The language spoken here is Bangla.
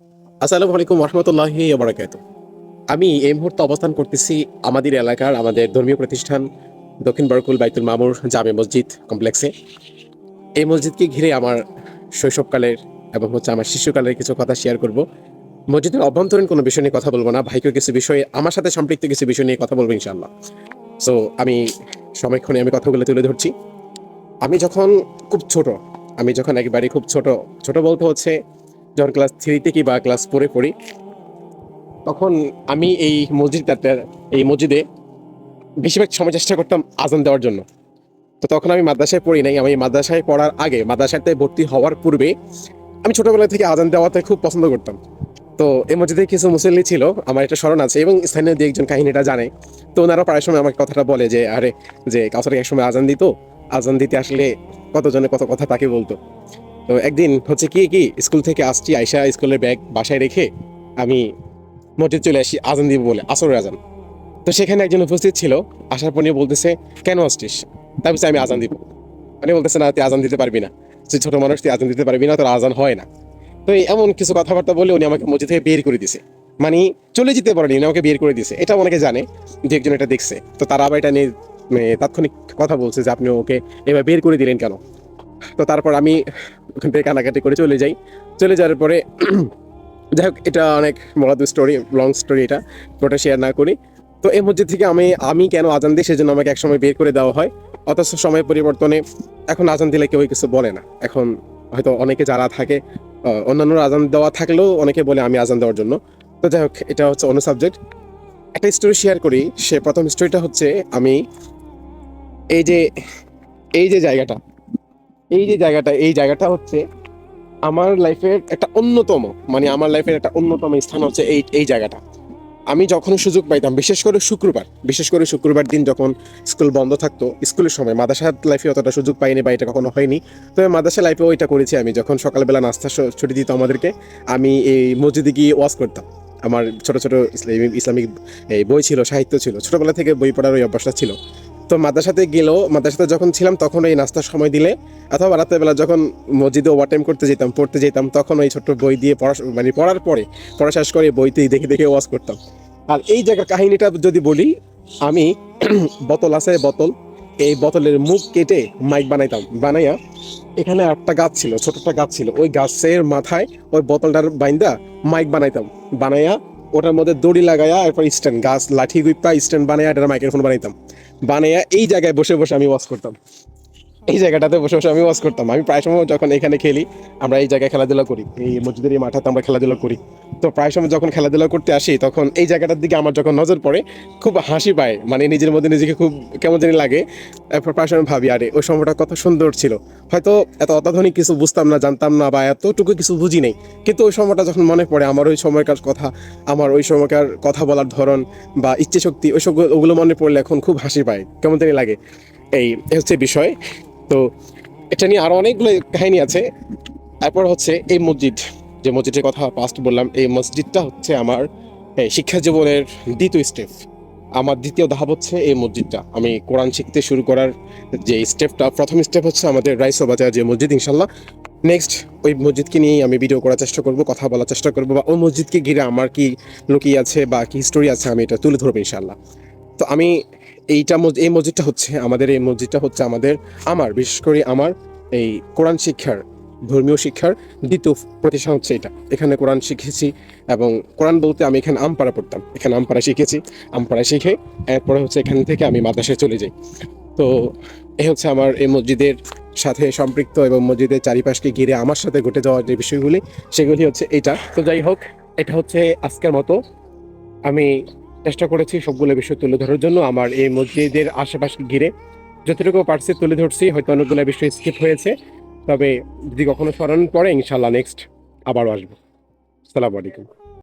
আসসালামু আলাইকুম রহমতুল্লাহি ওয়া বারাকাতুহু। আমি এই মুহূর্তে অবস্থান করতেছি আমাদের এলাকার আমাদের ধর্মীয় প্রতিষ্ঠান দক্ষিণ বরকুল বাইতুল মামুর জামে মসজিদ কমপ্লেক্সে। এই মসজিদকে ঘিরে আমার শৈশবকালের এবং আমার শিশুকালের কিছু কথা শেয়ার করব। মসজিদের অভ্যন্তরীণ কোনো বিষয় নিয়ে কথা বলবো না, ভাইকে কিছু বিষয়ে আমার সাথে সম্পৃক্ত কিছু বিষয় নিয়ে কথা বলবো ইনশাআল্লাহ। সো আমি সময়ক্ষণে আমি কথাগুলো তুলে ধরছি। আমি যখন খুব ছোট, আমি যখন একেবারে খুব ছোট, ছোট বলতে যখন ক্লাস থ্রিতে কি বা ক্লাস ফোরে পড়ি, তখন আমি এই মসজিদে বেশিরভাগ সময় চেষ্টা করতাম আজান দেওয়ার জন্য। তো তখন আমি মাদ্রাসায় পড়ি নাই, আমি মাদ্রাসায় পড়ার আগে, মাদ্রাসাতে ভর্তি হওয়ার পূর্বে আমি ছোটবেলা থেকে আজান দেওয়াতে খুব পছন্দ করতাম। তো এই মসজিদে কিছু মুসল্লি ছিল, আমার একটা স্মরণ আছে এবং স্থানীয় দু একজন কাহিনীটা জানে। তো ওনারা প্রায় সময় আমাকে কথাটা বলে যে আরে, যে কাউসারকে একসময় আজান দিত, আজান দিতে আসলে কতজনে কত কথা তাকে বলতো। তো একদিন কি স্কুল থেকে আসছি, আইসা স্কুলের ব্যাগ বাসায় রেখে আমি মসজিদ চলে আসি আজান দিব বলে, আসরের আজান। তো সেখানে একজন উপস্থিত ছিল, আসার পর নিয়ে বলতেছে কেন আসছিস? তাই বলছে আমি আজান দিব। মানে বলতেছে না তুই আজান দিতে পারবি না, তুই ছোট মানুষ, তুই আজান দিতে পারবি না, তোর আজান হয় না। তো এমন কিছু কথাবার্তা বলে উনি আমাকে মসজিদ থেকে বের করে দিছে। মানে চলে যেতে পারেনি, উনি আমাকে বের করে দিছে। এটা অনেকে জানে, যে একজন এটা দেখছে, তো তারা আবার এটা নিয়ে তাৎক্ষণিক কথা বলছে যে আপনি ওকে এবার বের করে দিলেন কেন। তো তারপর আমি ওখান থেকে কানাকাটি করে চলে যাই। চলে যাওয়ার পরে যাই হোক, এটা অনেক বড় স্টোরি, লং স্টোরি, এটা পুরোটা শেয়ার না করি। তো এই মসজিদ থেকে আমি আমি কেন আজান দিই সেজন্য আমাকে একসময় বের করে দেওয়া হয়। অথচ সময় পরিবর্তনে এখন আজান দিলে কেউ কিছু বলে না। এখন হয়তো অনেকে যারা থাকে, অন্যান্য আজান দেওয়া থাকলেও অনেকে বলে আমি আজান দেওয়ার জন্য। তো যাই হোক, এটা হচ্ছে অন্য সাবজেক্ট। একটা স্টোরি শেয়ার করি। সে প্রথম স্টোরিটা হচ্ছে, আমি এই যে এই যে জায়গাটা এই জায়গাটা হচ্ছে আমার লাইফের একটা অন্যতম, মানে আমার লাইফের একটা অন্যতম স্থান হচ্ছে এই এই জায়গাটা। আমি যখন সুযোগ পাইতাম, বিশেষ করে শুক্রবার দিন যখন স্কুল বন্ধ থাকতো, স্কুলের সময়, মাদ্রাসা লাইফে অতটা সুযোগ পাইনি বা এটা কখনো হয়নি। তবে মাদ্রাসা লাইফে ওইটা করেছি আমি, যখন সকালবেলা নাস্তা ছুটি দিত আমাদেরকে, আমি এই মসজিদে গিয়ে ওয়াজ করতাম। আমার ছোট ছোট ইসলামিক এই বই ছিল, সাহিত্য ছিল, ছোটবেলা থেকে বই পড়ার ওই অভ্যাসটা ছিল। তো মাদ্রাসাতে যখন ছিলাম তখন ওই নাস্তার সময় দিলে, অথবা রাতের বেলা যখন মসজিদে ওভারটাইম পড়তে যেতাম, তখন ওই ছোট্ট বই দিয়ে পড়ার পরে, পড়া শেষ করে বইতেই দেখে দেখে ওয়াজ করতাম। আর এই জায়গার কাহিনীটা যদি বলি, আমি বোতল আছে, এই বোতলের মুখ কেটে মাইক বানাইয়া এখানে একটা গাছ ছিল, ছোট একটা গাছ ছিল, ওই গাছের মাথায় ওই বোতলটার বাইন্দা মাইক বানাইয়া ওটার মধ্যে দড়ি লাগাইয়া, এরপর স্ট্যান্ড, গাছ লাঠি গুইপা স্ট্যান্ড বানাইয়া এটা মাইক্রোফোন বানাইয়া এই জায়গায় বসে বসে আমি ওয়াজ করতাম। এই জায়গাটাতে বসে বসে আমি ওয়াজ করতাম। আমি প্রায় সময় যখন এখানে খেলি, আমরা এই জায়গায় খেলাধুলা করি, এই মসজিদের এই মাঠাতে আমরা খেলাধুলা করি। তো প্রায় সময় যখন খেলাধুলা করতে আসি, তখন এই জায়গাটার দিকে আমার যখন নজর পড়ে, খুব হাসি পায়, মানে নিজের মধ্যে নিজেকে খুব কেমন জানি লাগে। এরপর প্রায় সময় ভাবি, আরে ওই সময়টা কত সুন্দর ছিল। হয়তো এত অত্যাধুনিক কিছু বুঝতাম না, জানতাম না, বা এতটুকু কিছু বুঝি নেই, কিন্তু ওই সময়টা যখন মনে পড়ে, আমার ওই সময়কার কথা, আমার ওই সময়কার কথা বলার ধরন বা ইচ্ছে শক্তি, ওগুলো মনে পড়লে এখন খুব হাসি পায়, কেমন জানি লাগে। এই হচ্ছে বিষয়। তো এটা নিয়ে আরো অনেকগুলো কাহিনী আছে। তারপর হচ্ছে এই মসজিদ, যে মসজিদের কথা ফার্স্ট বললাম, এই মসজিদটা হচ্ছে আমার শিক্ষা জীবনের দ্বিতীয় স্টেপ। আমার দ্বিতীয় ধাপ হচ্ছে এই মসজিদটা। আমি কোরআন শিখতে শুরু করার যে স্টেপটা, প্রথম স্টেপ হচ্ছে আমাদের রাইসবাজার যে মসজিদ, ইনশাল্লাহ নেক্সট ওই মসজিদকে নিয়ে আমি ভিডিও করার চেষ্টা করব, কথা বলার চেষ্টা করব, বা ওই মসজিদকে ঘিরে আমার কি লুকিয়ে আছে বা কি হিস্টোরি আছে, আমি এটা তুলে ধরবো ইনশাল্লাহ। তো আমি এই মসজিদটা হচ্ছে আমার বিশেষ করে আমার এই কোরআন শিক্ষার, ধর্মীয় শিক্ষার দ্বিতীয় প্রতিষ্ঠান হচ্ছে এটা। এখানে কোরআন শিখেছি, এবং কোরআন বলতে আমি এখানে আমপাড়া পড়তাম, এখানে আমপাড়া শিখেছি। আমপাড়া শিখে এরপরে হচ্ছে এখান থেকে আমি মাদ্রাসায় চলে যাই। তো এই হচ্ছে আমার এই মসজিদের সাথে সম্পৃক্ত, এবং মসজিদের চারিপাশকে ঘিরে আমার সাথে ঘটে যাওয়ার যে বিষয়গুলি, সেগুলি হচ্ছে এটা। তো যাই হোক, এটা হচ্ছে আজকের মতো আমি চেষ্টা করেছি সবগুলো বিষয় তুলে ধরার জন্য। আমার এই মসজিদের আশেপাশে ঘিরে যতটুকু পারছি তুলে ধরছি, হয়তো অনেকগুলো বিষয় স্কিপ হয়েছে। তবে যদি কখনো স্মরণ পড়ে, ইনশাল্লাহ নেক্সট আবারও আসবো। আসসালামু আলাইকুম।